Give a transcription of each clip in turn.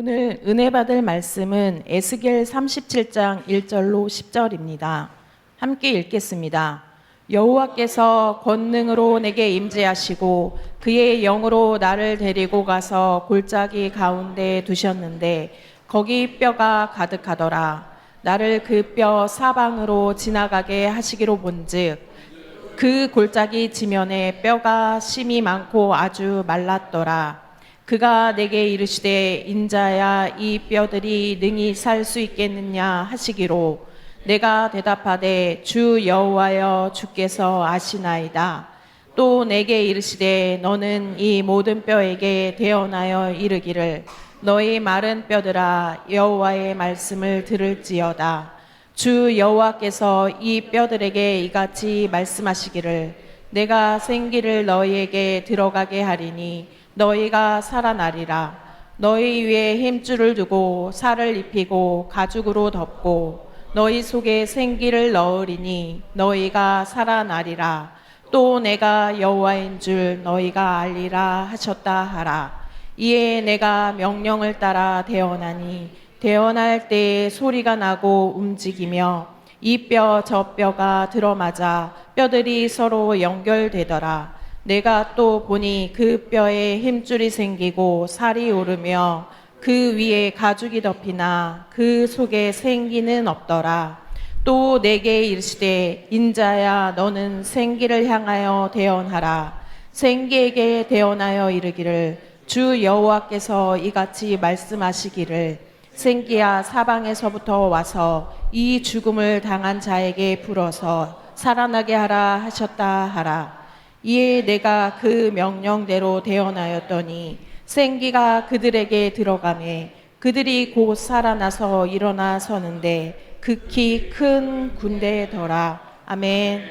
오늘 은혜 받을 말씀은 에스겔 37장 1절로 10절입니다. 함께 읽겠습니다. 여호와께서 권능으로 내게 임재하시고 그의 영으로 나를 데리고 가서 골짜기 가운데 두셨는데 거기 뼈가 가득하더라. 나를 그 뼈 사방으로 지나가게 하시기로 본즉 그 골짜기 지면에 뼈가 심이 많고 아주 말랐더라. 그가 내게 이르시되 인자야 이 뼈들이 능히 살 수 있겠느냐 하시기로 내가 대답하되 주 여호와여 주께서 아시나이다. 또 내게 이르시되 너는 이 모든 뼈에게 대언하여 이르기를 너희 마른 뼈들아 여호와의 말씀을 들을지어다. 주 여호와께서 이 뼈들에게 이같이 말씀하시기를 내가 생기를 너희에게 들어가게 하리니 너희가 살아나리라. 너희 위에 힘줄을 두고 살을 입히고 가죽으로 덮고 너희 속에 생기를 넣으리니 너희가 살아나리라. 또 내가 여호와인 줄 너희가 알리라 하셨다 하라. 이에 내가 명령을 따라 대언하니 대언할 때에 소리가 나고 움직이며 이 뼈 저 뼈가 들어맞아 뼈들이 서로 연결되더라. 내가 또 보니 그 뼈에 힘줄이 생기고 살이 오르며 그 위에 가죽이 덮이나 그 속에 생기는 없더라. 또 내게 이르시되 인자야 너는 생기를 향하여 대언하라. 생기에게 대언하여 이르기를 주 여호와께서 이같이 말씀하시기를 생기야 사방에서부터 와서 이 죽음을 당한 자에게 불어서 살아나게 하라 하셨다 하라. 이에 내가 그 명령대로 대언하였더니 생기가 그들에게 들어가매 그들이 곧 살아나서 일어나 서는데 극히 큰 군대더라. 아멘.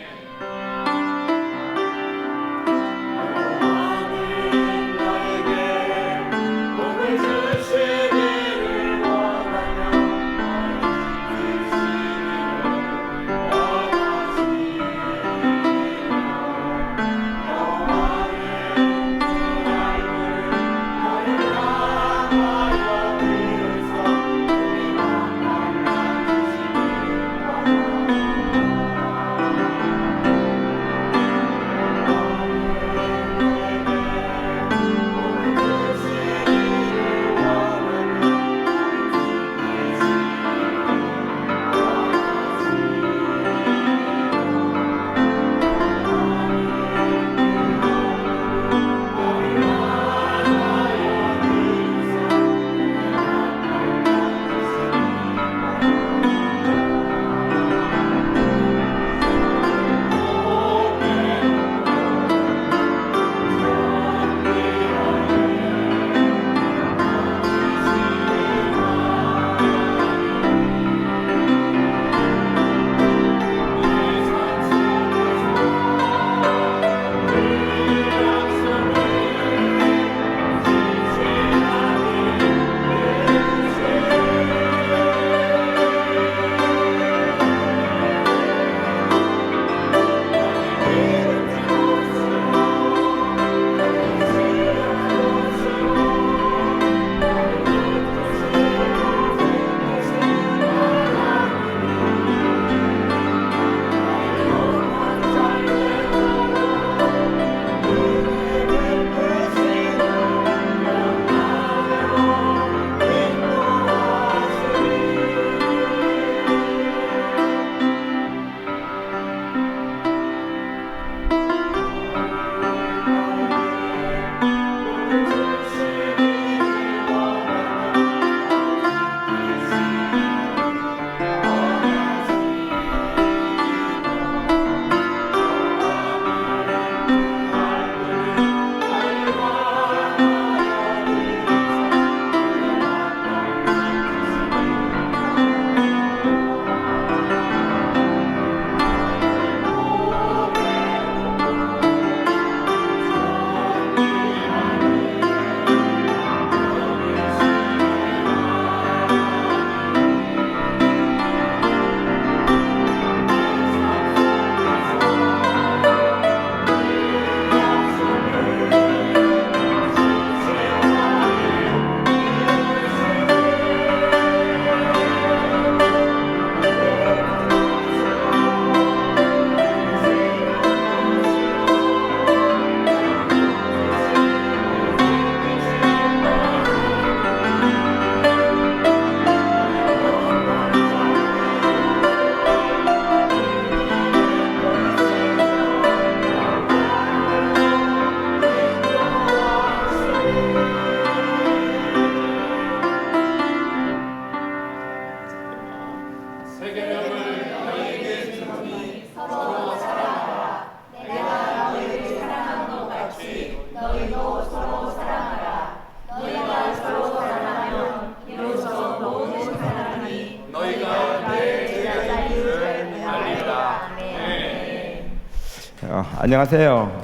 안녕하세요.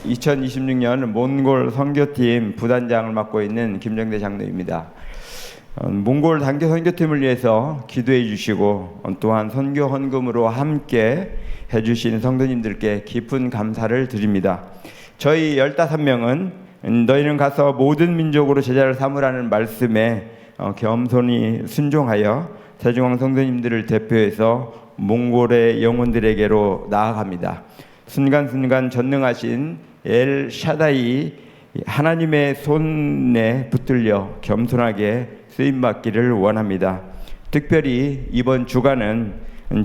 2026년 몽골 선교팀 부단장을 맡고 있는 김정대 장로입니다. 몽골 단교 선교팀을 위해서 기도해 주시고 또한 선교 헌금으로 함께 해주신 성도님들께 깊은 감사를 드립니다. 저희 15명은 너희는 가서 모든 민족으로 제자를 삼으라는 말씀에 겸손히 순종하여 세중앙 성도님들을 대표해서 몽골의 영혼들에게로 나아갑니다. 순간순간 전능하신 엘 샤다이 하나님의 손에 붙들려 겸손하게 쓰임받기를 원합니다. 특별히 이번 주간은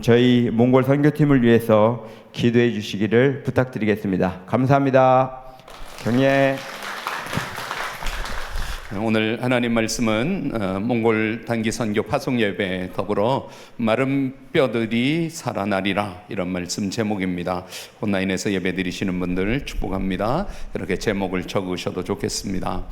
저희 몽골 선교팀을 위해서 기도해 주시기를 부탁드리겠습니다. 감사합니다. 경례. 오늘 하나님 말씀은 몽골 단기 선교 파송 예배 더불어 마른 뼈들이 살아나리라, 이런 말씀 제목입니다. 온라인에서 예배 드리시는 분들 축복합니다. 이렇게 제목을 적으셔도 좋겠습니다.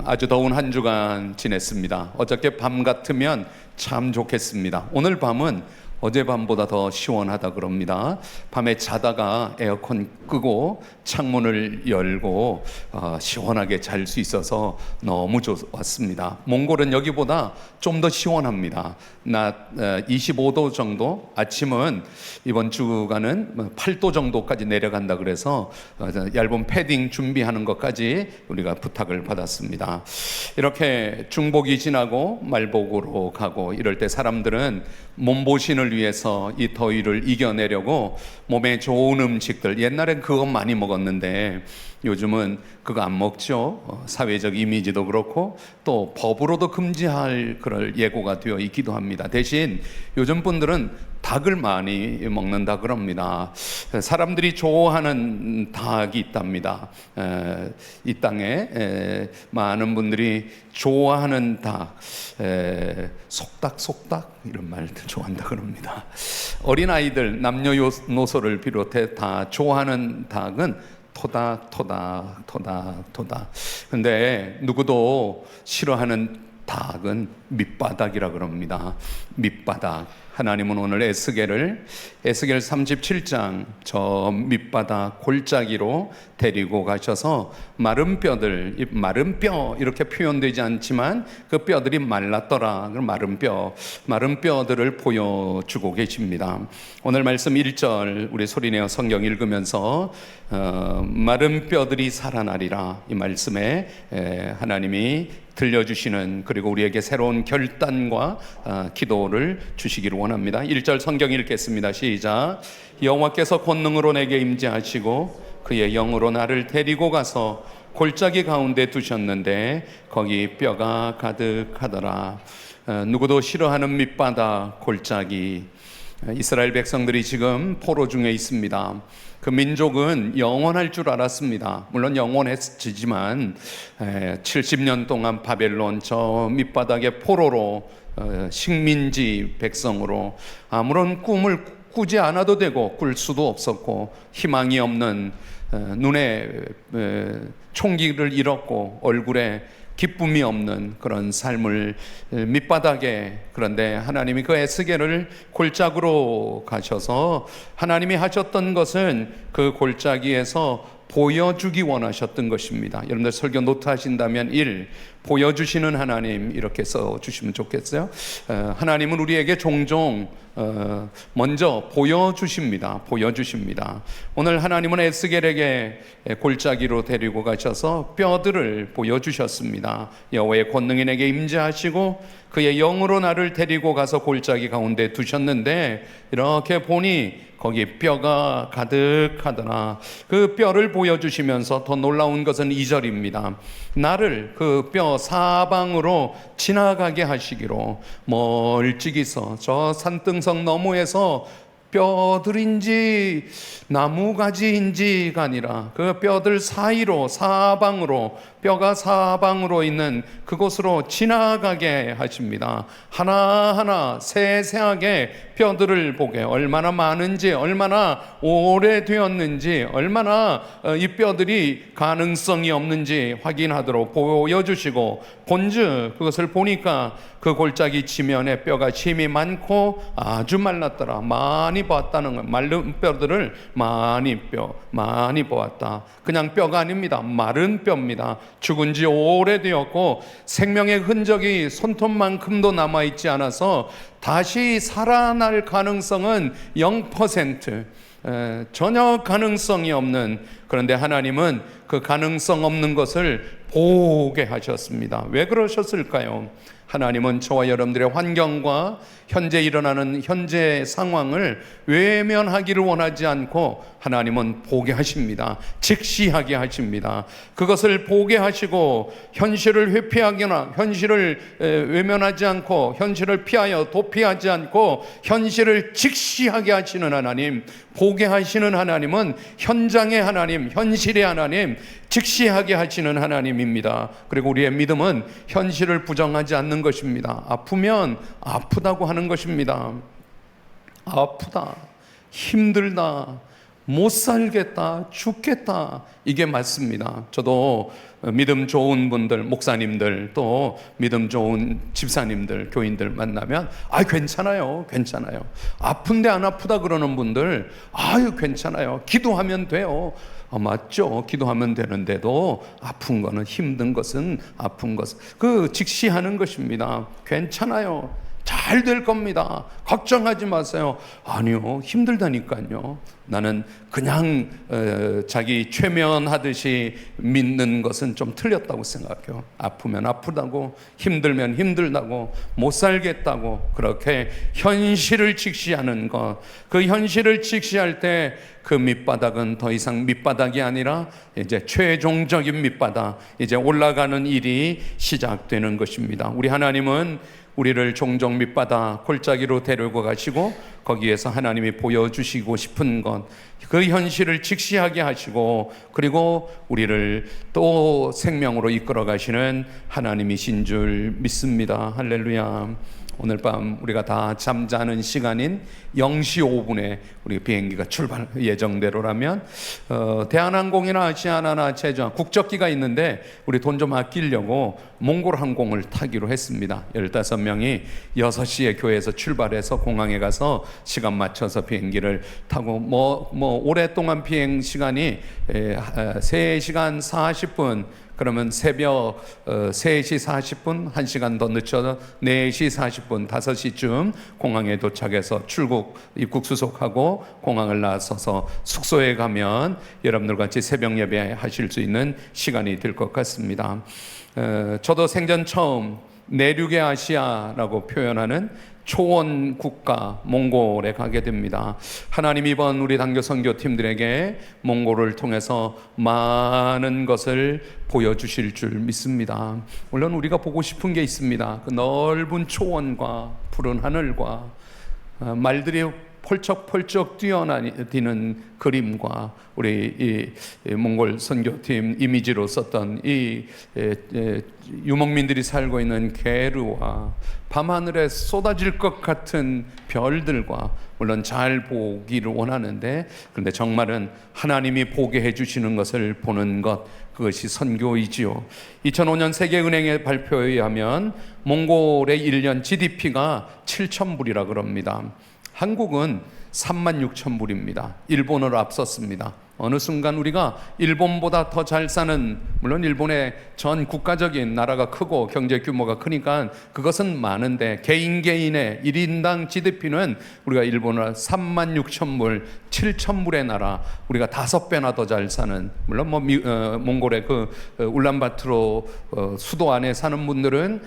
아주 더운 한 주간 지냈습니다. 어저께 밤 같으면 참 좋겠습니다. 오늘 밤은 어젯밤보다 더 시원하다 그럽니다. 밤에 자다가 에어컨 끄고 창문을 열고 시원하게 잘 수 있어서 너무 좋았습니다. 몽골은 여기보다 좀 더 시원합니다. 낮 25도 정도, 아침은 이번 주간은 8도 정도까지 내려간다 그래서 얇은 패딩 준비하는 것까지 우리가 부탁을 받았습니다. 이렇게 중복이 지나고 말복으로 가고 이럴 때 사람들은 몸보신을 위해서 이 더위를 이겨내려고 몸에 좋은 음식들, 옛날엔 그거 많이 먹었는데 요즘은 그거 안 먹죠. 사회적 이미지도 그렇고 또 법으로도 금지할 그럴 예고가 되어 있기도 합니다. 대신 요즘 분들은 닭을 많이 먹는다 그럽니다. 사람들이 좋아하는 닭이 있답니다. 이 땅에 많은 분들이 좋아하는 닭, 속닭 이런 말들 좋아한다 그럽니다. 어린아이들, 남녀노소를 비롯해 다 좋아하는 닭은 토닥. 근데 누구도 싫어하는 닭은 밑바닥이라 그럽니다. 밑바닥. 하나님은 오늘 에스겔 37장 저 밑바닥 골짜기로 데리고 가셔서 마른 뼈 이렇게 표현되지 않지만 그 뼈들이 말랐더라. 마른 뼈들을 보여주고 계십니다. 오늘 말씀 1절 우리 소리내어 성경 읽으면서 마른 뼈들이 살아나리라, 이 말씀에 하나님이 들려주시는, 그리고 우리에게 새로운 결단과 기도를 주시기를 원합니다. 1절 성경 읽겠습니다. 시작. 여호와께서 권능으로 내게 임재하시고 그의 영으로 나를 데리고 가서 골짜기 가운데 두셨는데 거기 뼈가 가득하더라. 누구도 싫어하는 밑바닥 골짜기. 이스라엘 백성들이 지금 포로 중에 있습니다. 그 민족은 영원할 줄 알았습니다. 물론 영원했지만 70년 동안 바벨론 저 밑바닥의 포로로 식민지 백성으로 아무런 꿈을 꾸지 않아도 되고 꿀 수도 없었고 희망이 없는, 눈에 총기를 잃었고 얼굴에 기쁨이 없는 그런 삶을 밑바닥에, 그런데 하나님이 그 에스겔을 골짜기로 가셔서 하나님이 하셨던 것은 그 골짜기에서 보여주기 원하셨던 것입니다. 여러분들 설교 노트 하신다면 1. 보여주시는 하나님, 이렇게 써주시면 좋겠어요. 하나님은 우리에게 종종 먼저 보여주십니다. 오늘 하나님은 에스겔에게 골짜기로 데리고 가셔서 뼈들을 보여주셨습니다. 여호와의 권능이 내게 임재하시고 그의 영으로 나를 데리고 가서 골짜기 가운데 두셨는데 이렇게 보니 거기 뼈가 가득하더라. 그 뼈를 보여주시면서 더 놀라운 것은 2절입니다. 나를 그 뼈 사방으로 지나가게 하시기로, 멀찍이서 저 산등성 너머에서 뼈들인지 나무가지인지가 아니라 그 뼈들 사이로 사방으로 뼈가 사방으로 있는 그곳으로 지나가게 하십니다. 하나하나 세세하게 뼈들을 보게, 얼마나 많은지, 얼마나 오래되었는지, 얼마나 이 뼈들이 가능성이 없는지 확인하도록 보여주시고, 본즉 그것을 보니까 그 골짜기 지면에 뼈가 힘이 많고 아주 말랐더라. 많이 보았다는 거예요. 마른 뼈들을 많이 보았다. 그냥 뼈가 아닙니다. 마른 뼈입니다. 죽은 지 오래되었고 생명의 흔적이 손톱만큼도 남아있지 않아서 다시 살아날 가능성은 0%, 전혀 가능성이 없는, 그런데 하나님은 그 가능성 없는 것을 보게 하셨습니다. 왜 그러셨을까요? 하나님은 저와 여러분들의 환경과 현재 일어나는 현재 상황을 외면하기를 원하지 않고 하나님은 보게 하십니다. 직시하게 하십니다. 그것을 보게 하시고 현실을 회피하거나 현실을 외면하지 않고 현실을 피하여 도피하지 않고 현실을 직시하게 하시는 하나님, 보게 하시는 하나님은 현장의 하나님, 현실의 하나님, 직시하게 하시는 하나님입니다. 그리고 우리의 믿음은 현실을 부정하지 않는 것입니다. 아프면 아프다고 하는 것입니다. 아프다, 힘들다, 못 살겠다, 죽겠다, 이게 맞습니다. 저도 믿음 좋은 분들, 목사님들, 또 믿음 좋은 집사님들, 교인들 만나면 괜찮아요, 괜찮아요. 아픈데 안 아프다 그러는 분들, 괜찮아요, 기도하면 돼요. 맞죠. 기도하면 되는데도 아픈 거는, 힘든 것은 아픈 것, 직시하는 것입니다. 괜찮아요, 잘 될 겁니다, 걱정하지 마세요. 아니요, 힘들다니까요. 나는 그냥 자기 최면하듯이 믿는 것은 좀 틀렸다고 생각해요. 아프면 아프다고, 힘들면 힘들다고, 못 살겠다고, 그렇게 현실을 직시하는 것, 그 현실을 직시할 때 그 밑바닥은 더 이상 밑바닥이 아니라 이제 최종적인 밑바닥, 이제 올라가는 일이 시작되는 것입니다. 우리 하나님은 우리를 종종 밑바닥 골짜기로 데리고 가시고 거기에서 하나님이 보여주시고 싶은 것, 그 현실을 직시하게 하시고, 그리고 우리를 또 생명으로 이끌어 가시는 하나님이신 줄 믿습니다. 할렐루야. 오늘 밤 우리가 다 잠자는 시간인 0시 5분에 우리 비행기가 출발 예정대로라면 대한항공이나 아시아나나 제주항 국적기가 있는데 우리 돈 좀 아끼려고 몽골 항공을 타기로 했습니다. 15명이 6시에 교회에서 출발해서 공항에 가서 시간 맞춰서 비행기를 타고 오랫동안 비행 시간이 3시간 40분, 그러면 새벽 3시 40분, 1시간 더 늦춰서 4시 40분, 5시쯤 공항에 도착해서 출국, 입국 수속하고 공항을 나서서 숙소에 가면 여러분들 같이 새벽 예배 하실 수 있는 시간이 될 것 같습니다. 저도 생전 처음 내륙의 아시아라고 표현하는 초원 국가 몽골에 가게 됩니다. 하나님 이번 우리 단교 선교팀들에게 몽골을 통해서 많은 것을 보여주실 줄 믿습니다. 물론 우리가 보고 싶은 게 있습니다. 그 넓은 초원과 푸른 하늘과 말들이 펄쩍펄쩍 뛰어다니는 그림과 우리 이 몽골 선교팀 이미지로 썼던 이 유목민들이 살고 있는 게르와 밤하늘에 쏟아질 것 같은 별들과, 물론 잘 보기를 원하는데, 그런데 정말은 하나님이 보게 해주시는 것을 보는 것, 그것이 선교이지요. 2005년 세계은행의 발표에 의하면 몽골의 1년 GDP가 7,000불이라 그럽니다. 한국은 36,000불입니다. 일본을 앞섰습니다. 어느 순간 우리가 일본보다 더 잘 사는, 물론 일본의 전 국가적인 나라가 크고 경제 규모가 크니까 그것은 많은데, 개인의 1인당 GDP는 우리가 일본을 36,000불, 7,000불의 나라, 우리가 5배나 더 잘 사는, 물론 몽골의 그 울란바토르 수도 안에 사는 분들은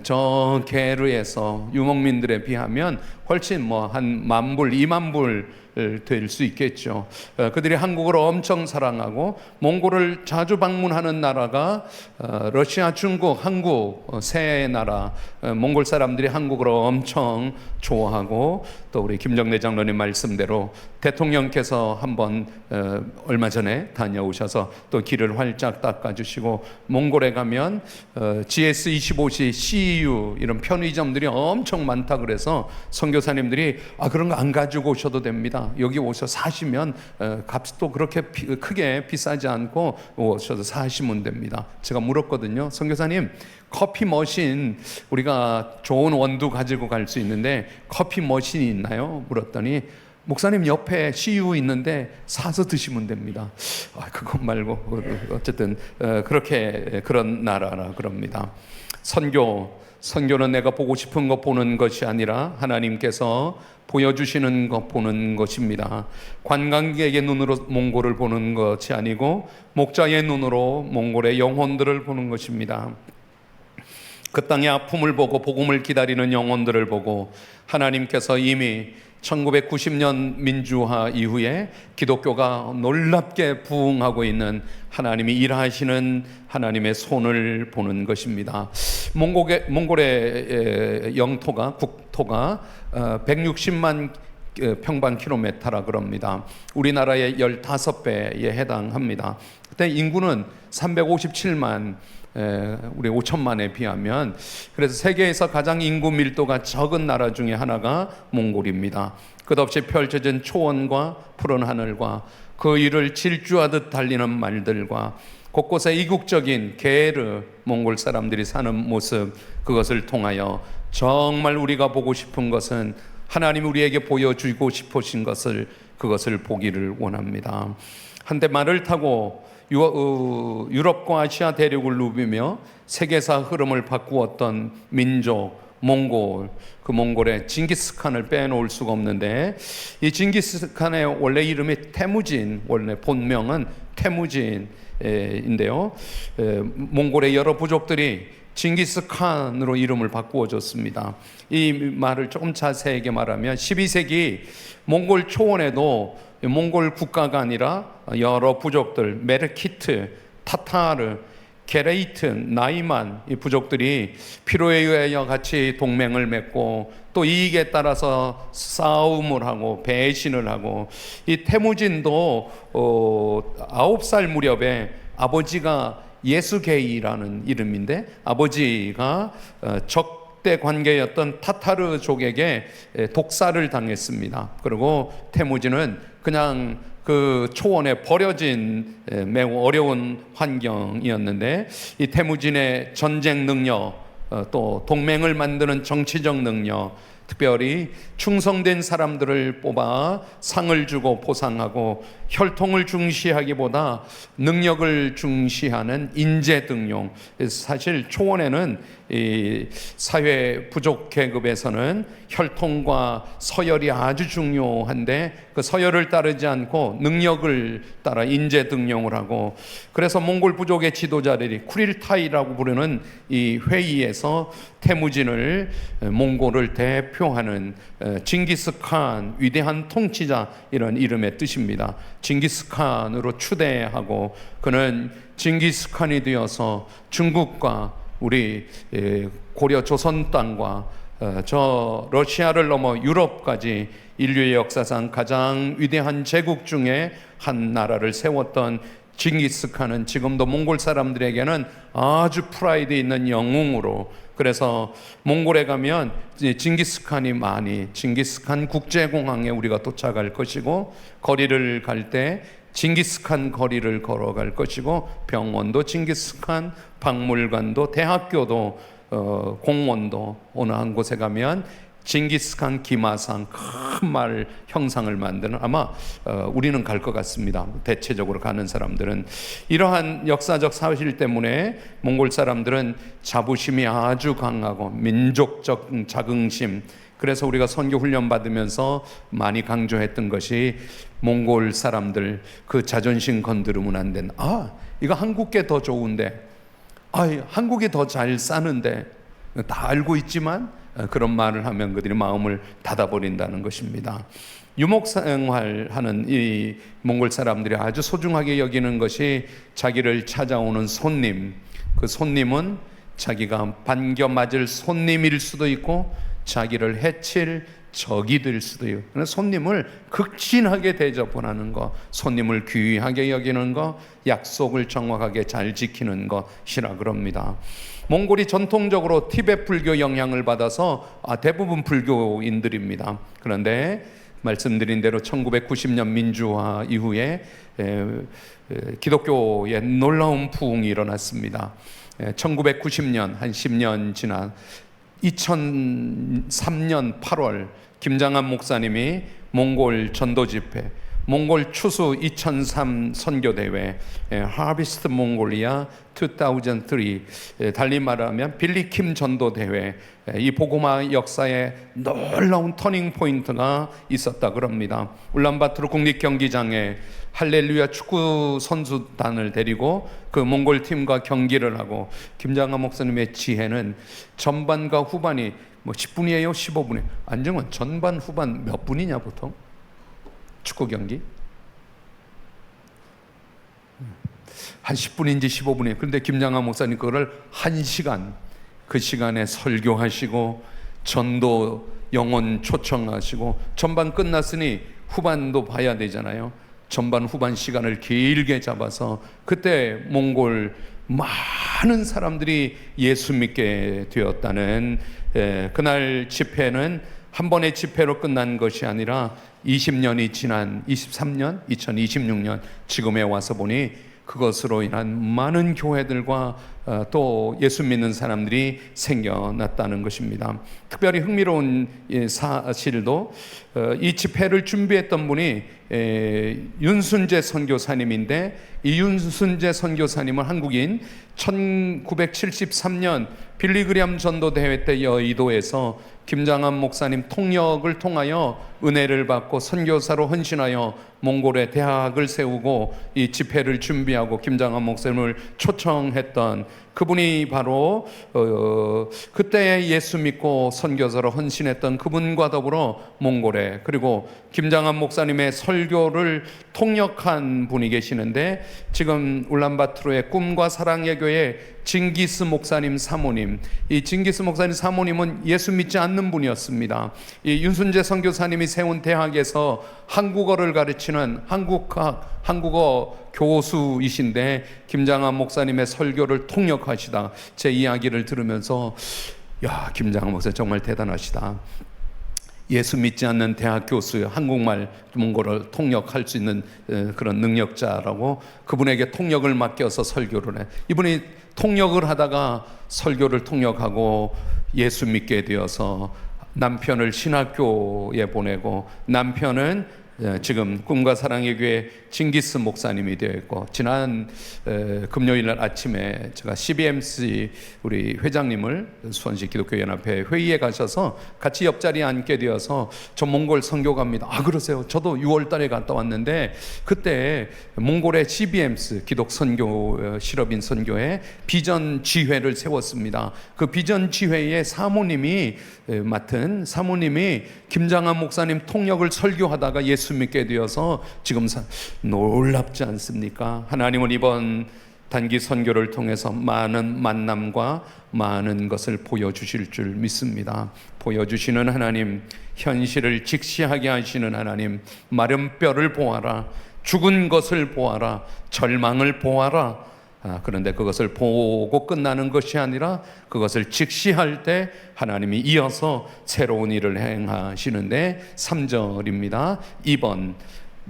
저 게르에서 유목민들에 비하면 훨씬 한 10,000불, 20,000불 될 수 있겠죠. 그들이 한국을 엄청 사랑하고 몽골을 자주 방문하는 나라가 러시아, 중국, 한국 세 나라. 몽골 사람들이 한국을 엄청 좋아하고, 또 우리 김정대 장로님 말씀대로 대통령 대통령께서 한번 얼마 전에 다녀오셔서 또 길을 활짝 닦아주시고, 몽골에 가면 GS25C, CEU 이런 편의점들이 엄청 많다 그래서 선교사님들이 그런 거 안 가지고 오셔도 됩니다. 여기 오셔서 사시면 값도 그렇게 크게 비싸지 않고 오셔서 사시면 됩니다. 제가 물었거든요. 선교사님, 커피 머신 우리가 좋은 원두 가지고 갈 수 있는데 커피 머신이 있나요? 물었더니 목사님 옆에 CU 있는데 사서 드시면 됩니다. 그것 말고 어쨌든 그렇게 그런 나라라 그럽니다. 선교는 내가 보고 싶은 것 보는 것이 아니라 하나님께서 보여주시는 것 보는 것입니다. 관광객의 눈으로 몽골을 보는 것이 아니고 목자의 눈으로 몽골의 영혼들을 보는 것입니다. 그 땅의 아픔을 보고 복음을 기다리는 영혼들을 보고 하나님께서 이미 1990년 민주화 이후에 기독교가 놀랍게 부흥하고 있는 하나님이 일하시는 하나님의 손을 보는 것입니다. 몽골의 영토가 국토가 160만 평방 킬로미터라 그럽니다. 우리나라의 15배에 해당합니다. 그때 인구는 357만, 우리 5천만에 비하면, 그래서 세계에서 가장 인구 밀도가 적은 나라 중에 하나가 몽골입니다. 끝없이 펼쳐진 초원과 푸른 하늘과 그 위를 질주하듯 달리는 말들과 곳곳에 이국적인 게르 몽골 사람들이 사는 모습, 그것을 통하여 정말 우리가 보고 싶은 것은 하나님이 우리에게 보여주고 싶으신 그것을 보기를 원합니다. 한때 말을 타고 유럽과 아시아 대륙을 누비며 세계사 흐름을 바꾸었던 민족 몽골, 그 몽골의 징기스칸을 빼놓을 수가 없는데, 이 징기스칸의 원래 이름이 태무진, 원래 본명은 태무진인데요, 몽골의 여러 부족들이 징기스칸으로 이름을 바꾸어줬습니다. 이 말을 조금 자세하게 말하면 12세기 몽골 초원에도 몽골 국가가 아니라 여러 부족들, 메르키트, 타타르, 게레이트, 나이만, 이 부족들이 필요에 의하여 같이 동맹을 맺고 또 이익에 따라서 싸움을 하고 배신을 하고, 이 태무진도 9살 무렵에 아버지가 예수게이라는 이름인데, 아버지가 적대 관계였던 타타르족에게 독살을 당했습니다. 그리고 태무진은 그냥 그 초원에 버려진 매우 어려운 환경이었는데, 이 태무진의 전쟁 능력, 또 동맹을 만드는 정치적 능력, 특별히 충성된 사람들을 뽑아 상을 주고 보상하고 혈통을 중시하기보다 능력을 중시하는 인재 등용. 사실 초원에는 이 사회 부족 계급에서는 혈통과 서열이 아주 중요한데, 그 서열을 따르지 않고 능력을 따라 인재 등용을 하고, 그래서 몽골 부족의 지도자들이 쿠릴타이라고 부르는 이 회의에서 태무진을, 몽골을 대표하는 징기스칸, 위대한 통치자, 이런 이름의 뜻입니다. 징기스칸으로 추대하고, 그는 징기스칸이 되어서 중국과 우리 고려 조선 땅과 저 러시아를 넘어 유럽까지 인류의 역사상 가장 위대한 제국 중에 한 나라를 세웠던 징기스칸은 지금도 몽골 사람들에게는 아주 프라이드 있는 영웅으로, 그래서 몽골에 가면 징기스칸 국제공항에 우리가 도착할 것이고, 거리를 갈 때 징기스칸 거리를 걸어갈 것이고, 병원도 징기스칸, 박물관도, 대학교도, 공원도, 어느 한 곳에 가면 징기스칸 기마상, 큰 말 형상을 만드는, 아마 우리는 갈 것 같습니다. 대체적으로 가는 사람들은. 이러한 역사적 사실 때문에 몽골 사람들은 자부심이 아주 강하고 민족적 자긍심, 그래서 우리가 선교 훈련 받으면서 많이 강조했던 것이, 몽골 사람들 그 자존심 건드리면 안 된다. 이거 한국게 더 좋은데, 한국이 더 잘 사는데, 다 알고 있지만 그런 말을 하면 그들이 마음을 닫아버린다는 것입니다. 유목생활하는 이 몽골 사람들이 아주 소중하게 여기는 것이 자기를 찾아오는 손님, 그 손님은 자기가 반겨 맞을 손님일 수도 있고 자기를 해칠 적이 될 수도 있고, 손님을 극진하게 대접하는 것, 손님을 귀하게 여기는 것, 약속을 정확하게 잘 지키는 것이라 그럽니다. 몽골이 전통적으로 티베트 불교 영향을 받아서 대부분 불교인들입니다. 그런데 말씀드린 대로 1990년 민주화 이후에 기독교의 놀라운 부흥이 일어났습니다. 1990년 한 10년 지난 2003년 8월 김장한 목사님이 몽골 전도 집회, 몽골 추수 2003 선교대회, 하비스트 몽골리아 2003, 달리 말하면 빌리킴 전도대회, 이 복음화 역사에 놀라운 터닝 포인트가 있었다 그럽니다. 울란바토르 국립경기장에 할렐루야 축구 선수단을 데리고 그 몽골 팀과 경기를 하고, 김장한 목사님의 지혜는 전반과 후반이 10분이에요 15분이에요? 안정은 전반 후반 몇 분이냐 보통? 축구 경기? 한 10분인지 15분이에요. 그런데 김장한 목사님 그거를 1시간, 그 시간에 설교하시고 전도 영혼 초청하시고, 전반 끝났으니 후반도 봐야 되잖아요. 전반 후반 시간을 길게 잡아서 그때 몽골 많은 사람들이 예수 믿게 되었다는, 그날 집회는 한 번의 집회로 끝난 것이 아니라 20년이 지난 23년, 2026년 지금에 와서 보니 그것으로 인한 많은 교회들과 또 예수 믿는 사람들이 생겨났다는 것입니다. 특별히 흥미로운 사실도, 이 집회를 준비했던 분이 윤순재 선교사님인데, 이 윤순재 선교사님은 한국인, 1973년 빌리그램 전도대회 때 여의도에서 김장한 목사님 통역을 통하여 은혜를 받고 선교사로 헌신하여 몽골에 대학을 세우고 이 집회를 준비하고 김장한 목사님을 초청했던 그분이 바로 그때 예수 믿고 선교사로 헌신했던 그분과 더불어 몽골에, 그리고 김장한 목사님의 설교를 통역한 분이 계시는데, 지금 울란바토르의 꿈과 사랑의 교회 징기스 목사님 사모님, 이 징기스 목사님 사모님은 예수 믿지 않는 분이었습니다. 이 윤순재 선교사님이 세운 대학에서 한국어를 가르치는 한국어 교수이신데, 김장한 목사님의 설교를 통역하시다 제 이야기를 들으면서, 야, 김장한 목사 정말 대단하시다. 예수 믿지 않는 대학 교수, 한국말 몽골을 통역할 수 있는 그런 능력자라고, 그분에게 통역을 맡겨서 설교를 해. 이분이 통역을 하다가 설교를 통역하고 예수 믿게 되어서 남편을 신학교에 보내고, 남편은 지금 꿈과 사랑의 교회 징기스 목사님이 되어 있고, 지난 금요일 날 아침에 제가 CBMC 우리 회장님을 수원시 기독교연합회 회의에 가셔서 같이 옆자리에 앉게 되어서 저 몽골 선교 갑니다. 아, 그러세요? 저도 6월 달에 갔다 왔는데 그때 몽골의 CBMC 기독 선교 실업인 선교회 비전 지회를 세웠습니다. 그 비전 지회의 사모님이 맡은 사모님이 김장한 목사님 통역을 설교하다가 예수 믿게 되어서 지금 놀랍지 않습니까? 하나님은 이번 단기 선교를 통해서 많은 만남과 많은 것을 보여주실 줄 믿습니다. 보여주시는 하나님, 현실을 직시하게 하시는 하나님, 마른 뼈를 보아라, 죽은 것을 보아라, 절망을 보아라. 그런데 그것을 보고 끝나는 것이 아니라 그것을 직시할 때 하나님이 이어서 새로운 일을 행하시는데, 3절입니다. 2번,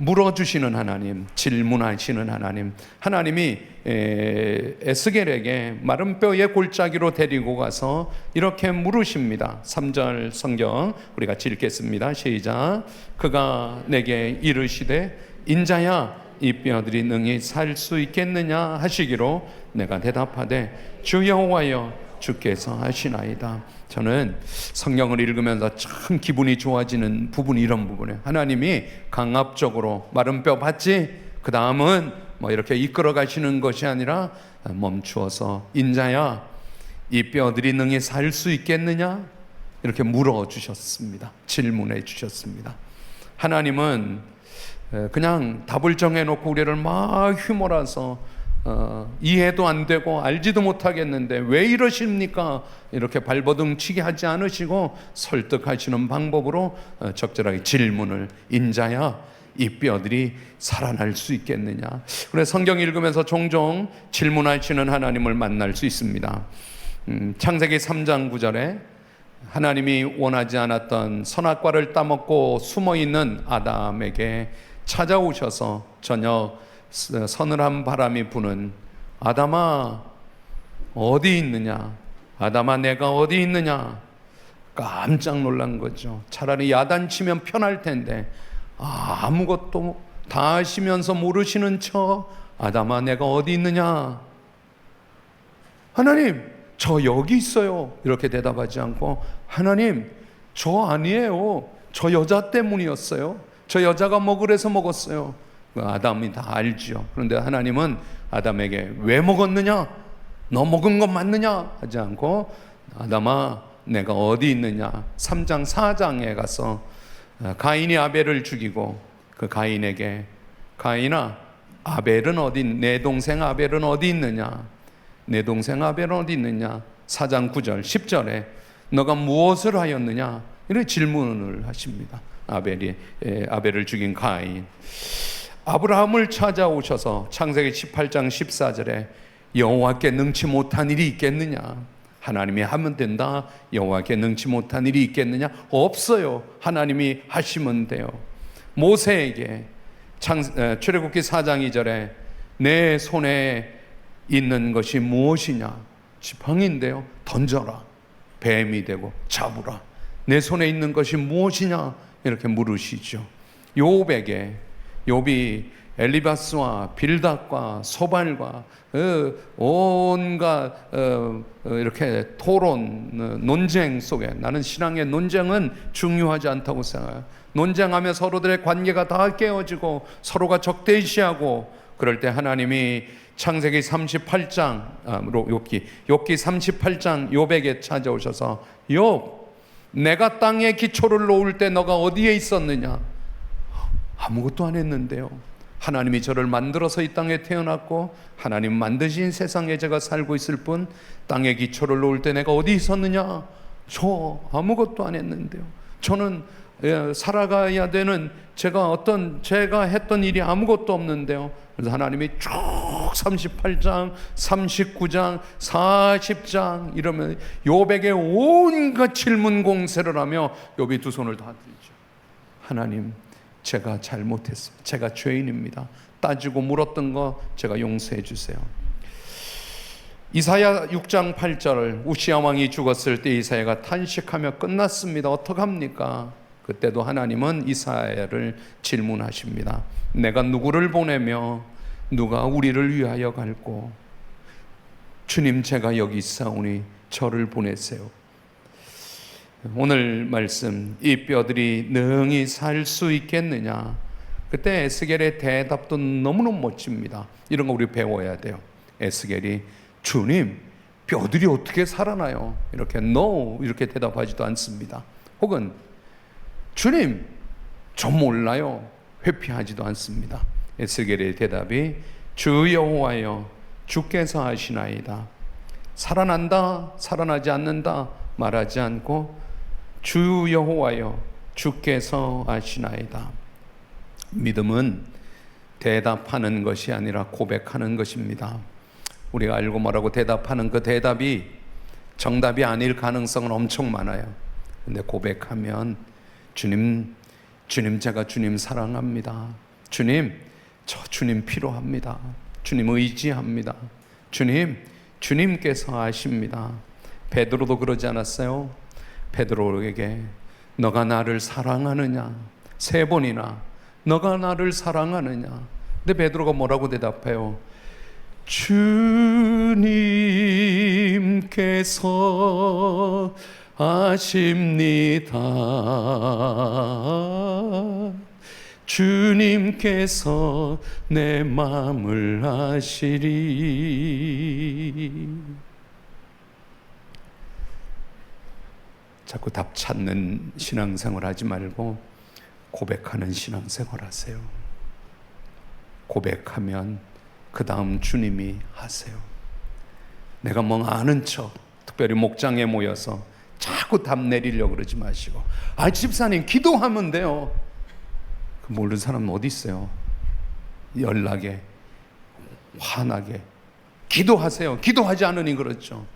물어주시는 하나님, 질문하시는 하나님. 하나님이 에스겔에게 마른 뼈의 골짜기로 데리고 가서 이렇게 물으십니다. 3절 성경 우리 같이 읽겠습니다. 시작. 그가 내게 이르시되 인자야, 이 뼈들이 능히 살 수 있겠느냐 하시기로 내가 대답하되 주 여호와여, 주께서 하시나이다. 저는 성경을 읽으면서 참 기분이 좋아지는 부분이 이런 부분이에요. 하나님이 강압적으로 마른 뼈 봤지? 그 다음은 뭐 이렇게 이끌어 가시는 것이 아니라 멈추어서 인자야, 이 뼈들이 능히 살 수 있겠느냐? 이렇게 물어주셨습니다. 질문해 주셨습니다. 하나님은 그냥 답을 정해놓고 우리를 막 휘몰아서 이해도 안 되고 알지도 못하겠는데 왜 이러십니까? 이렇게 발버둥 치게 하지 않으시고 설득하시는 방법으로 적절하게 질문을, 인자야 이 뼈들이 살아날 수 있겠느냐. 그래서 성경 읽으면서 종종 질문하시는 하나님을 만날 수 있습니다. 창세기 3장 9절에 하나님이 원하지 않았던 선악과를 따먹고 숨어있는 아담에게 찾아오셔서 저녁 서늘한 바람이 부는 아담아 어디 있느냐, 아담아 내가 어디 있느냐. 깜짝 놀란 거죠. 차라리 야단치면 편할 텐데 아무것도 다 아시면서 모르시는 척 아담아 내가 어디 있느냐. 하나님 저 여기 있어요 이렇게 대답하지 않고 하나님 저 아니에요, 저 여자 때문이었어요, 저 여자가 먹으래서 먹었어요. 아담이 다 알죠. 그런데 하나님은 아담에게 왜 먹었느냐, 너 먹은 것 맞느냐 하지 않고 아담아 내가 어디 있느냐. 3장 4장에 가서 가인이 아벨을 죽이고 그 가인에게 가인아 아벨은 어디, 내 동생 아벨은 어디 있느냐, 내 동생 아벨은 어디 있느냐. 4장 9절 10절에 너가 무엇을 하였느냐 이렇게 질문을 하십니다. 아벨을 죽인 가인. 아브라함을 찾아오셔서 창세기 18장 14절에 여호와께 능치 못한 일이 있겠느냐. 하나님이 하면 된다. 여호와께 능치 못한 일이 있겠느냐. 없어요. 하나님이 하시면 돼요. 모세에게 출애굽기 4장 2절에 내 손에 있는 것이 무엇이냐. 지팡이인데요. 던져라. 뱀이 되고 잡으라. 내 손에 있는 것이 무엇이냐 이렇게 물으시죠. 욥에게 욥이 엘리바스와 빌닷과 소발과 온갖 이렇게 토론 논쟁 속에, 나는 신앙의 논쟁은 중요하지 않다고 생각해요. 논쟁하며 서로들의 관계가 다 깨어지고 서로가 적대시하고 그럴 때 하나님이 창세기 38장 욥기 38장 욥에게 찾아오셔서 욥 내가 땅에 기초를 놓을 때 너가 어디에 있었느냐. 아무것도 안 했는데요. 하나님이 저를 만들어서 이 땅에 태어났고 하나님 만드신 세상에 제가 살고 있을 뿐 땅에 기초를 놓을 때 내가 어디 있었느냐. 저 아무것도 안 했는데요. 저는 살아가야 되는 제가 했던 일이 아무것도 없는데요. 그래서 하나님이 쭉 38장, 39장, 40장 이러면 욥에게 온갖 질문 공세를 하며 욥이 두 손을 다 들죠. 하나님 제가 잘못했어요. 제가 죄인입니다. 따지고 물었던 거 제가 용서해 주세요. 이사야 6장 8절 우시야 왕이 죽었을 때 이사야가 탄식하며 끝났습니다. 어떡합니까? 그때도 하나님은 이사야를 질문하십니다. 내가 누구를 보내며 누가 우리를 위하여 갈고 주님 제가 여기 있사오니 저를 보내세요. 오늘 말씀 이 뼈들이 능히 살 수 있겠느냐. 그때 에스겔의 대답도 너무너무 멋집니다. 이런 거 우리 배워야 돼요. 에스겔이 주님 뼈들이 어떻게 살아나요? 이렇게 no 이렇게 대답하지도 않습니다. 혹은 주님 저 몰라요 회피하지도 않습니다. 에스겔의 대답이 주 여호와여 주께서 하시나이다. 살아난다 살아나지 않는다 말하지 않고 주 여호와여 주께서 하시나이다. 믿음은 대답하는 것이 아니라 고백하는 것입니다. 우리가 알고 뭐라고 대답하는 그 대답이 정답이 아닐 가능성은 엄청 많아요. 근데 고백하면 주님 제가 주님 사랑합니다. 주님 저 주님 필요합니다. 주님 의지합니다. 주님께서 아십니다. 베드로도 그러지 않았어요? 베드로에게 너가 나를 사랑하느냐 3번이나 너가 나를 사랑하느냐. 근데 베드로가 뭐라고 대답해요? 주님께서 아십니다. 주님께서 내 마음을 아시리. 자꾸 답 찾는 신앙생활 하지 말고 고백하는 신앙생활 하세요. 고백하면 그 다음 주님이 하세요. 내가 뭐 아는 척, 특별히 목장에 모여서 자꾸 답 내리려고 그러지 마시고, 집사님 기도하면 돼요. 그 모르는 사람은 어디 있어요? 연락에, 화나게 기도하세요. 기도하지 않으니 그렇죠.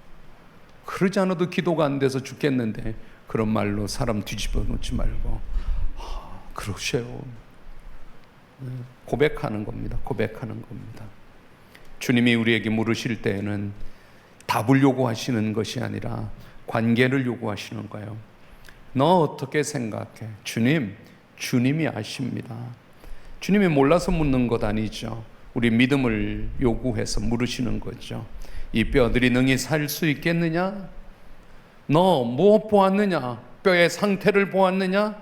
그러지 않아도 기도가 안 돼서 죽겠는데 그런 말로 사람 뒤집어 놓지 말고 그러세요. 고백하는 겁니다. 고백하는 겁니다. 주님이 우리에게 물으실 때에는 답을 요구하시는 것이 아니라 관계를 요구하시는 거예요. 너 어떻게 생각해? 주님이 아십니다. 주님이 몰라서 묻는 것 아니죠. 우리 믿음을 요구해서 물으시는 거죠. 이 뼈들이 능히 살 수 있겠느냐? 너 무엇 보았느냐? 뼈의 상태를 보았느냐?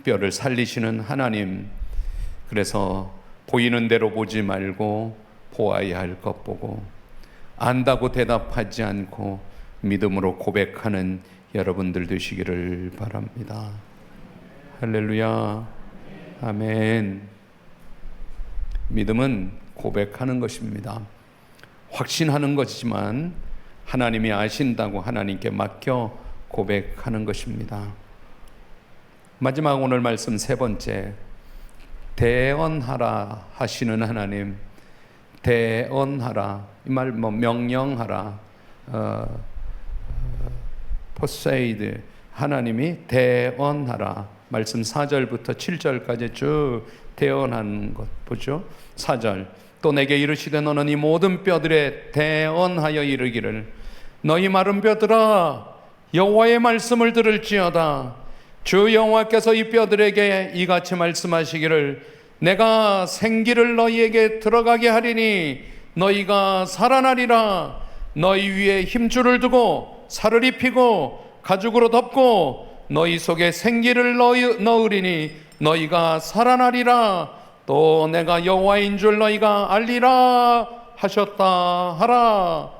뼈를 살리시는 하나님. 그래서 보이는 대로 보지 말고 보아야 할 것 보고, 안다고 대답하지 않고 믿음으로 고백하는 여러분들 되시기를 바랍니다. 할렐루야. 아멘. 믿음은 고백하는 것입니다. 확신하는 것이지만 하나님이 아신다고 하나님께 맡겨 고백하는 것입니다. 마지막 오늘 말씀 세 번째, 대언하라 하시는 하나님. 대언하라, 이 말 명령하라, 퍼세이드, 하나님이 대언하라. 말씀 4절부터 7절까지 쭉 대언하는 것 보죠. 4절, 또 내게 이르시되 너는 이 모든 뼈들에 대언하여 이르기를, 너희 마른 뼈들아 여호와의 말씀을 들을지어다. 주 여호와께서 이 뼈들에게 이같이 말씀하시기를, 내가 생기를 너희에게 들어가게 하리니 너희가 살아나리라. 너희 위에 힘줄을 두고 살을 입히고 가죽으로 덮고 너희 속에 생기를 넣으리니 너희가 살아나리라. 또 내가 여호와인 줄 너희가 알리라 하셨다 하라.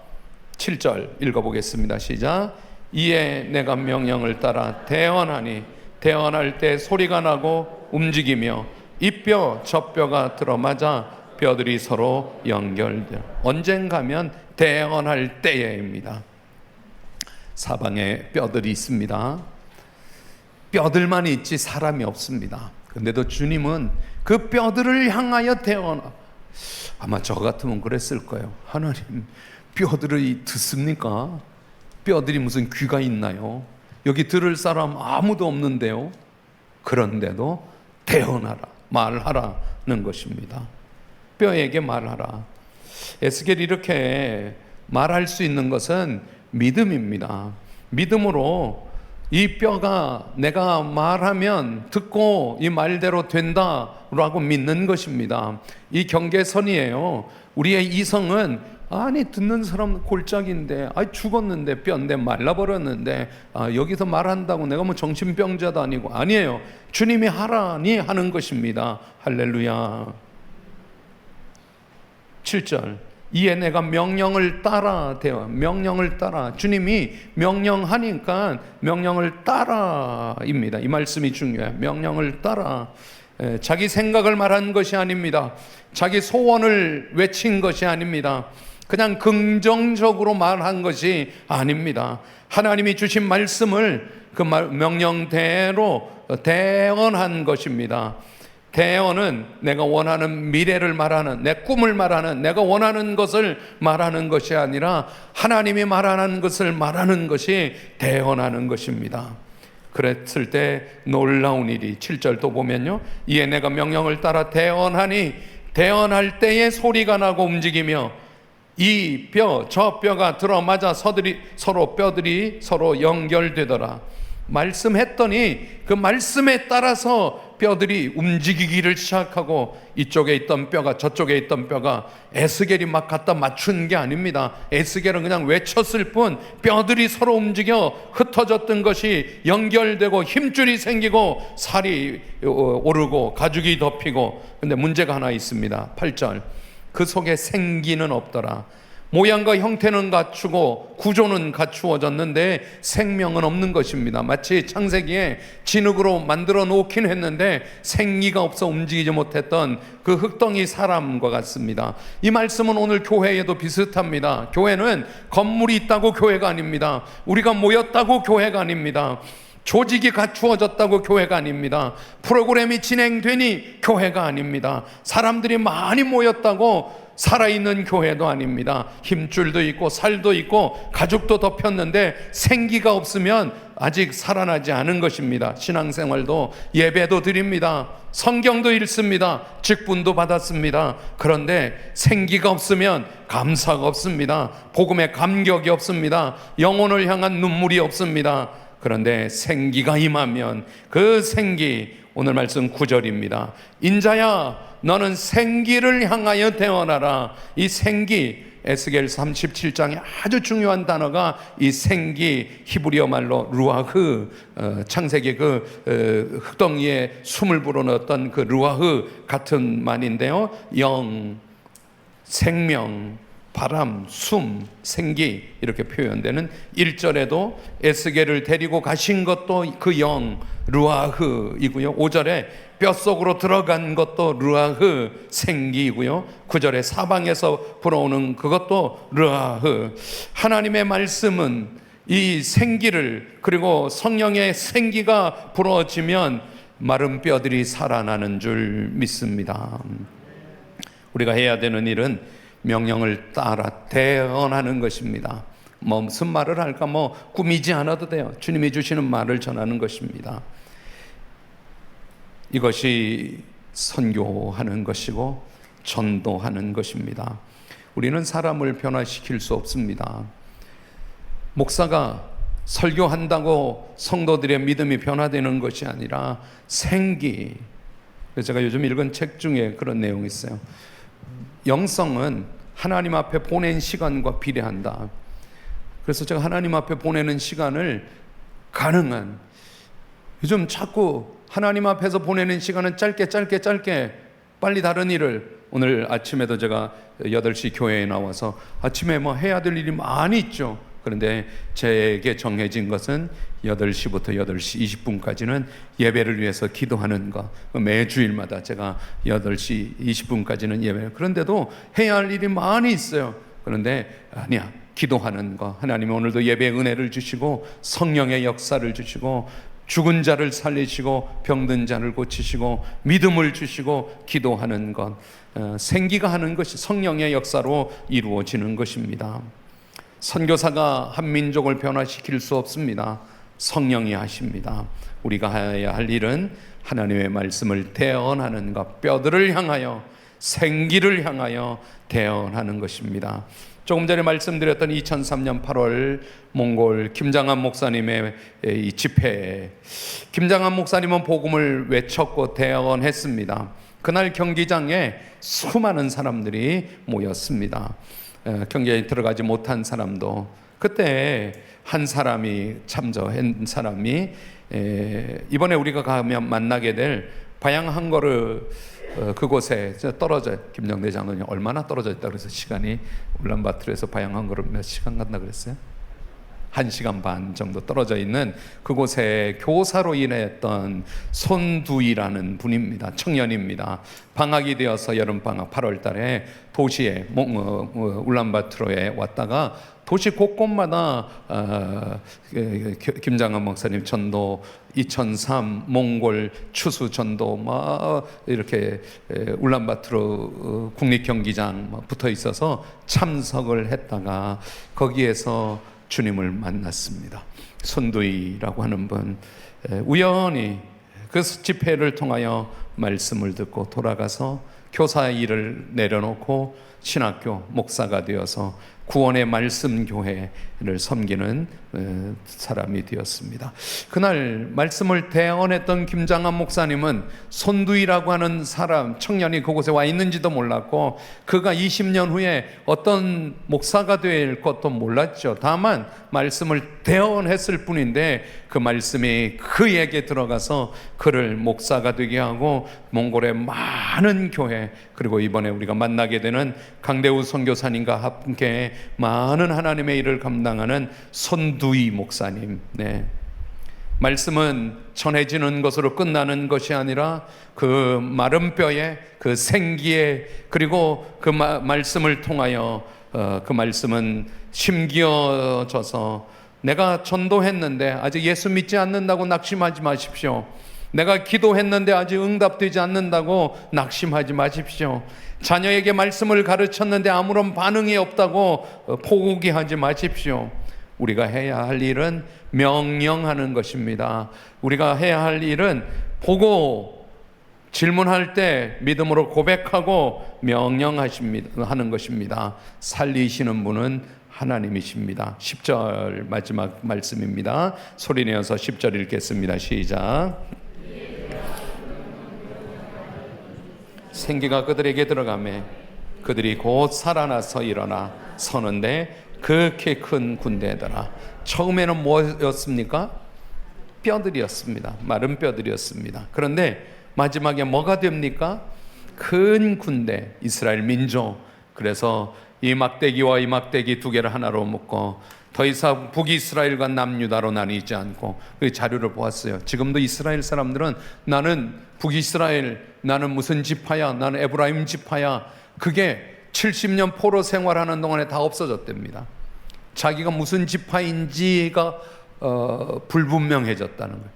7절 읽어보겠습니다. 시작. 이에 내가 명령을 따라 대언하니 대언할 때 소리가 나고 움직이며 이 뼈 저 뼈가 들어맞아 뼈들이 서로 연결돼. 언젠가면 대언할 때에입니다. 사방에 뼈들이 있습니다. 뼈들만 있지 사람이 없습니다. 근데도 주님은 그 뼈들을 향하여 대언하. 아마 저 같으면 그랬을 거예요. 하나님, 뼈들이 듣습니까? 뼈들이 무슨 귀가 있나요? 여기 들을 사람 아무도 없는데요. 그런데도 대언하라, 말하라는 것입니다. 뼈에게 말하라. 에스겔이 이렇게 말할 수 있는 것은 믿음입니다. 믿음으로 이 뼈가 내가 말하면 듣고 이 말대로 된다라고 믿는 것입니다. 이 경계선이에요. 우리의 이성은 아니 듣는 사람 골짜기인데, 죽었는데 뼈인데 말라버렸는데, 여기서 말한다고 내가 뭐 정신병자도 아니고, 아니에요. 주님이 하라니 하는 것입니다. 할렐루야. 7절, 이에 내가 명령을 따라 명령을 따라. 주님이 명령하니까 명령을 따라입니다. 이 말씀이 중요해요. 명령을 따라. 자기 생각을 말한 것이 아닙니다. 자기 소원을 외친 것이 아닙니다. 그냥 긍정적으로 말한 것이 아닙니다. 하나님이 주신 말씀을 그 명령대로 대언한 것입니다. 대언은 내가 원하는 미래를 말하는, 내 꿈을 말하는, 내가 원하는 것을 말하는 것이 아니라 하나님이 말하는 것을 말하는 것이 대언하는 것입니다. 그랬을 때 놀라운 일이 7절 또 보면요, 이에 내가 명령을 따라 대언하니 대언할 때에 소리가 나고 움직이며 이 뼈 저 뼈가 들어맞아 서로 뼈들이 서로 연결되더라. 말씀했더니 그 말씀에 따라서 뼈들이 움직이기를 시작하고, 이쪽에 있던 뼈가 저쪽에 있던 뼈가 에스겔이 막 갖다 맞춘 게 아닙니다. 에스겔은 그냥 외쳤을 뿐 뼈들이 서로 움직여 흩어졌던 것이 연결되고 힘줄이 생기고 살이 오르고 가죽이 덮이고. 근데 문제가 하나 있습니다. 8절, 그 속에 생기는 없더라. 모양과 형태는 갖추고 구조는 갖추어졌는데 생명은 없는 것입니다. 마치 창세기에 진흙으로 만들어 놓긴 했는데 생기가 없어 움직이지 못했던 그 흙덩이 사람과 같습니다. 이 말씀은 오늘 교회에도 비슷합니다. 교회는 건물이 있다고 교회가 아닙니다. 우리가 모였다고 교회가 아닙니다. 조직이 갖추어졌다고 교회가 아닙니다. 프로그램이 진행되니 교회가 아닙니다. 사람들이 많이 모였다고 살아있는 교회도 아닙니다. 힘줄도 있고 살도 있고 가죽도 덮였는데 생기가 없으면 아직 살아나지 않은 것입니다. 신앙생활도 예배도 드립니다. 성경도 읽습니다. 직분도 받았습니다. 그런데 생기가 없으면 감사가 없습니다. 복음의 감격이 없습니다. 영혼을 향한 눈물이 없습니다. 그런데 생기가 임하면 그 생기, 오늘 말씀 9절입니다. 인자야 너는 생기를 향하여 태어나라. 이 생기, 에스겔 37장에 아주 중요한 단어가 이 생기, 히브리어 말로 루아흐, 창세기 그 흙덩이에 숨을 불어넣었던 그 루아흐 같은 말인데요. 영, 생명, 바람, 숨, 생기 이렇게 표현되는 1절에도 에스겔을 데리고 가신 것도 그 영, 루아흐이고요. 5절에 뼛속으로 들어간 것도 루아흐, 생기이고요. 9절에 사방에서 불어오는 그것도 루아흐. 하나님의 말씀은 이 생기를, 그리고 성령의 생기가 불어지면 마른 뼈들이 살아나는 줄 믿습니다. 우리가 해야 되는 일은 명령을 따라 대언하는 것입니다. 무슨 말을 할까? 꾸미지 않아도 돼요. 주님이 주시는 말을 전하는 것입니다. 이것이 선교하는 것이고 전도하는 것입니다. 우리는 사람을 변화시킬 수 없습니다. 목사가 설교한다고 성도들의 믿음이 변화되는 것이 아니라 생기. 제가 요즘 읽은 책 중에 그런 내용이 있어요. 영성은 하나님 앞에 보낸 시간과 비례한다. 그래서 제가 하나님 앞에 보내는 시간을 가능한, 요즘 자꾸 하나님 앞에서 보내는 시간은 짧게 빨리 다른 일을, 오늘 아침에도 제가 8시 교회에 나와서 아침에 해야 될 일이 많이 있죠. 그런데 제게 정해진 것은 8시부터 8시 20분까지는 예배를 위해서 기도하는 것. 매주일마다 제가 8시 20분까지는 예배. 그런데도 해야 할 일이 많이 있어요. 그런데 아니야, 기도하는 것. 하나님이 오늘도 예배의 은혜를 주시고 성령의 역사를 주시고 죽은 자를 살리시고 병든 자를 고치시고 믿음을 주시고 기도하는 것, 생기가 하는 것이 성령의 역사로 이루어지는 것입니다. 선교사가 한 민족을 변화시킬 수 없습니다. 성령이 하십니다. 우리가 해야 할 일은 하나님의 말씀을 대언하는 것, 뼈들을 향하여, 생기를 향하여 대언하는 것입니다. 조금 전에 말씀드렸던 2003년 8월 몽골 김장한 목사님의 이 집회, 김장한 목사님은 복음을 외쳤고 대언했습니다. 그날 경기장에 수많은 사람들이 모였습니다. 경기에 들어가지 못한 사람도, 그때 한 사람이, 참저한 사람이 이번에 우리가 가면 만나게 될 바양항거르 그곳에 떨어져, 김정대 장로님 얼마나 떨어져 있다 그래서 시간이, 울란바토르에서 바양항거르 몇 시간 간다 그랬어요? 1시간 반 정도 떨어져 있는 그곳에 교사로 일했던 손두이라는 분입니다. 청년입니다. 방학이 되어서 여름방학 8월 달에 도시에 울란바토르에 왔다가 도시 곳곳마다 김장한 목사님 전도, 2003 몽골 추수 전도 막 이렇게 울란바토르 국립경기장 붙어 있어서 참석을 했다가 거기에서 주님을 만났습니다. 손두이라고 하는 분, 우연히 그 집회를 통하여 말씀을 듣고 돌아가서 교사 일을 내려놓고 신학교 목사가 되어서 구원의 말씀 교회를 섬기는 사람이 되었습니다. 그날 말씀을 대언했던 김장한 목사님은 손두이라고 하는 사람, 청년이 그곳에 와 있는지도 몰랐고, 그가 20년 후에 어떤 목사가 될 것도 몰랐죠. 다만 말씀을 대언했을 뿐인데 그 말씀이 그에게 들어가서 그를 목사가 되게 하고 몽골의 많은 교회, 그리고 이번에 우리가 만나게 되는 강대우 선교사님과 함께 많은 하나님의 일을 감당하는 손두이 목사님. 네. 말씀은 전해지는 것으로 끝나는 것이 아니라 그 마른 뼈에, 그 생기에, 그리고 그 말씀을 통하여 그 말씀은 심기어져서 내가 전도했는데 아직 예수 믿지 않는다고 낙심하지 마십시오. 내가 기도했는데 아직 응답되지 않는다고 낙심하지 마십시오. 자녀에게 말씀을 가르쳤는데 아무런 반응이 없다고 포기하지 마십시오. 우리가 해야 할 일은 명령하는 것입니다. 우리가 해야 할 일은 보고 질문할 때 믿음으로 고백하고 명령하는 것입니다. 살리시는 분은 하나님이십니다. 10절 마지막 말씀입니다. 소리내어서 10절 읽겠습니다. 시작. 생기가 그들에게 들어가매 그들이 곧 살아나서 일어나 서는데 그렇게 큰 군대더라. 처음에는 뭐였습니까? 뼈들이었습니다. 마른 뼈들이었습니다. 그런데 마지막에 뭐가 됩니까? 큰 군대, 이스라엘 민족. 그래서 이 막대기와 이 막대기 두 개를 하나로 묶고 더 이상 북이스라엘과 남유다로 나뉘지 않고, 그 자료를 보았어요. 지금도 이스라엘 사람들은 나는 북이스라엘, 나는 무슨 지파야, 나는 에브라임 지파야, 그게 70년 포로 생활하는 동안에 다 없어졌답니다. 자기가 무슨 지파인지가 불분명해졌다는 거예요.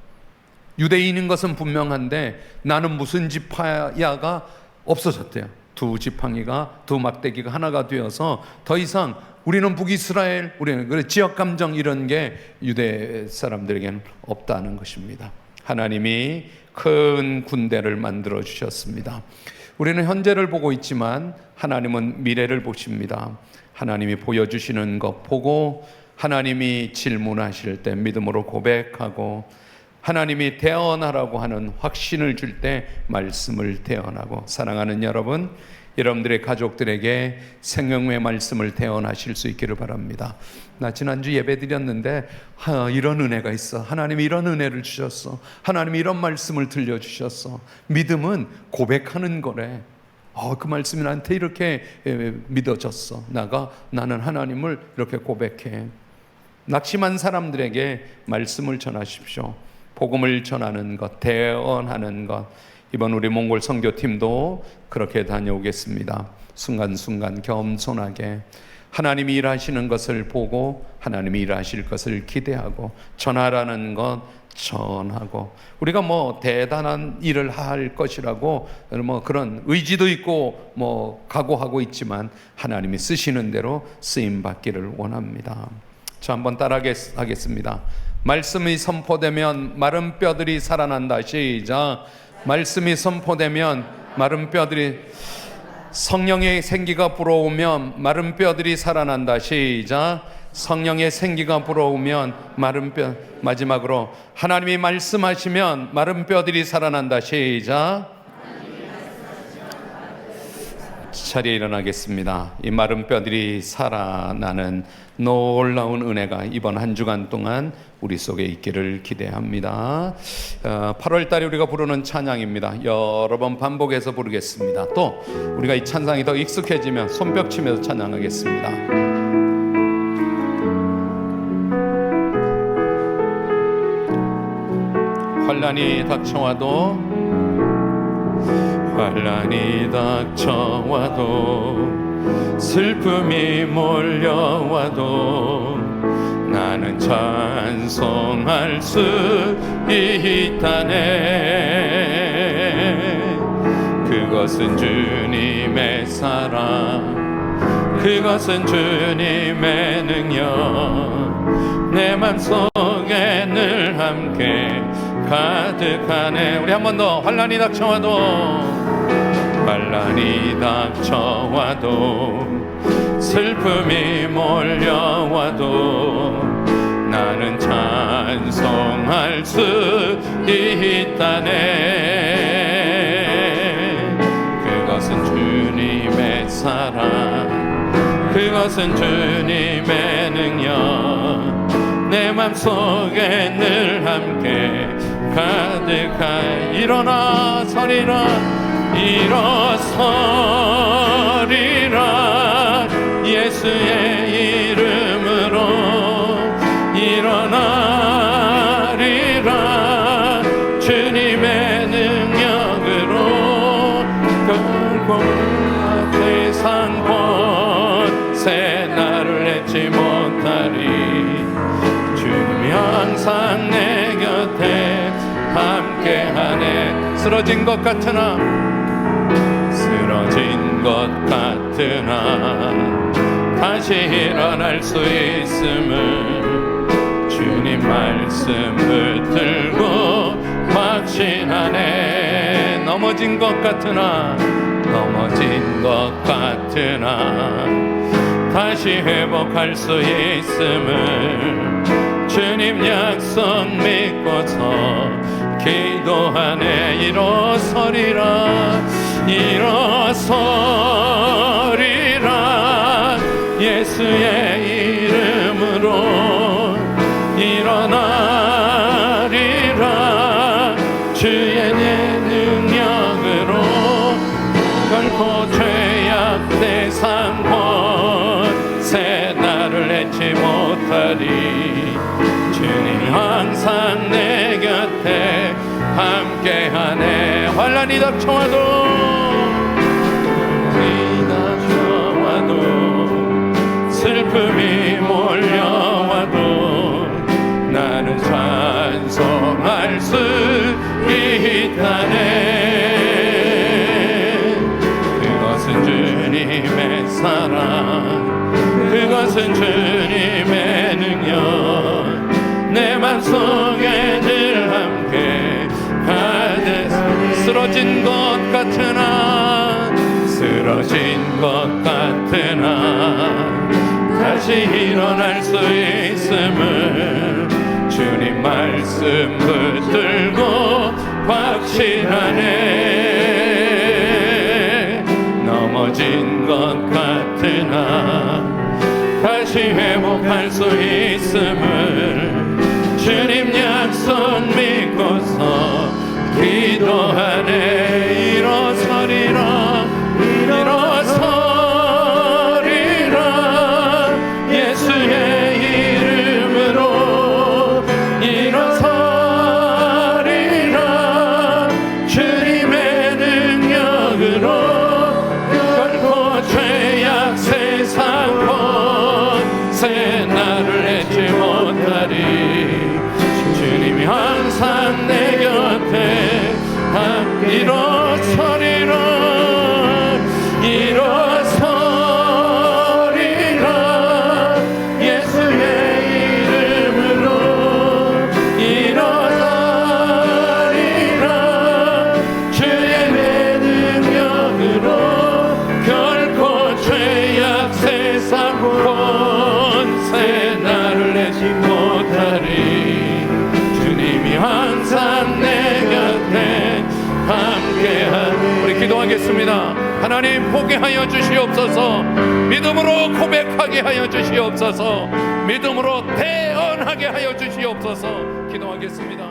유대인인 것은 분명한데 나는 무슨 지파야가 없어졌대요. 두 지팡이가, 두 막대기가 하나가 되어서 더 이상 우리는 북이스라엘, 우리는 지역 감정 이런 게 유대 사람들에게는 없다는 것입니다. 하나님이 큰 군대를 만들어 주셨습니다. 우리는 현재를 보고 있지만 하나님은 미래를 보십니다. 하나님이 보여주시는 것 보고 하나님이 질문하실 때 믿음으로 고백하고 하나님이 대언하라고 하는 확신을 줄 때 말씀을 대언하고, 사랑하는 여러분, 여러분들의 가족들에게 생명의 말씀을 대언하실 수 있기를 바랍니다. 나 지난주 예배 드렸는데 이런 은혜가 있어. 하나님이 이런 은혜를 주셨어. 하나님이 이런 말씀을 들려주셨어. 믿음은 고백하는 거래. 그 말씀이 나한테 이렇게 믿어졌어. 나는 하나님을 이렇게 고백해. 낙심한 사람들에게 말씀을 전하십시오. 복음을 전하는 것, 대언하는 것. 이번 우리 몽골 선교팀도 그렇게 다녀오겠습니다. 순간순간 겸손하게 하나님이 일하시는 것을 보고 하나님이 일하실 것을 기대하고 전하라는 것 전하고, 우리가 뭐 대단한 일을 할 것이라고 뭐 그런 의지도 있고 뭐 각오하고 있지만 하나님이 쓰시는 대로 쓰임 받기를 원합니다. 저 한번 따라하겠습니다. 말씀이 선포되면 마른 뼈들이 살아난다. 시작. 말씀이 선포되면 마른 뼈들이, 성령의 생기가 불어오면 마른 뼈들이 살아난다. 시작. 성령의 생기가 불어오면 마른 뼈. 마지막으로 하나님이 말씀하시면 마른 뼈들이 살아난다. 시작. 자리에 일어나겠습니다. 이 마른 뼈들이 살아나는 놀라운 은혜가 이번 한 주간 동안 우리 속에 있기를 기대합니다. 8월 달에 우리가 부르는 찬양입니다. 여러 번 반복해서 부르겠습니다. 또 우리가 이 찬양이 더 익숙해지면 손뼉 치면서 찬양하겠습니다. 환난이 닥쳐와도, 환난이 닥쳐와도, 슬픔이 몰려와도 나는 찬송할 수 있다네. 그것은 주님의 사랑, 그것은 주님의 능력, 내 맘속에 늘 함께 가득하네. 우리 한 번 더. 환난이 닥쳐와도, 환난이 닥쳐와도, 슬픔이 몰려와도 나는 찬송할 수 있다네. 그것은 주님의 사랑, 그것은 주님의 능력, 내 맘속에 늘 함께 가득한. 일어나 서리라, 일어서리라, 예수의 이름으로 일어나리라. 주님의 능력으로 결국 세상 곳에 나를 내지 못하리. 주님이 항상 내 곁에 함께하네. 쓰러진 것 같으나 다시 일어날 수 있음을 주님 말씀 붙들고 확신하네. 넘어진 것 같으나 다시 회복할 수 있음을 주님 약속 믿고서 기도하네. 일어서리라 예수의 이름으로 일어나리라. 주의 능력으로 결코 죄악 대상 곳에 나를 내지 못하리. 주님 항상 내 곁에 함께하네. 환난이 닥쳐와도 슬픔이 몰려와도 나는 찬송할 수 있다네. 그것은 주님의 사랑, 그것은 주님의 능력, 내 맘속에 늘 함께 가득. 쓰러진 것 같으나 다시 일어날 수 있음을 주님 말씀 붙들고 확신하네. 넘어진 것 같으나 다시 회복할 수 있음을 주님 약속 믿고서 기도하네. 일어서리라 예수의 이름으로 일어서리라. 주님의 능력으로 결코 죄악 세상 곳에 나를 내지 못하리. 주님이 항상 내 곁에 일어서리라 예수의 이름으로 일어나리라. 주의 능력으로 결코 죄악 세상 곳에 나를 내지 못하리. 주님이 항상 내 곁에 함께하리. 우리 기도하겠습니다. 하나님 포기하여 주시옵소서. 믿음으로 고백하게 하여 주시옵소서. 믿음으로 대언하게 하여 주시옵소서. 기도하겠습니다.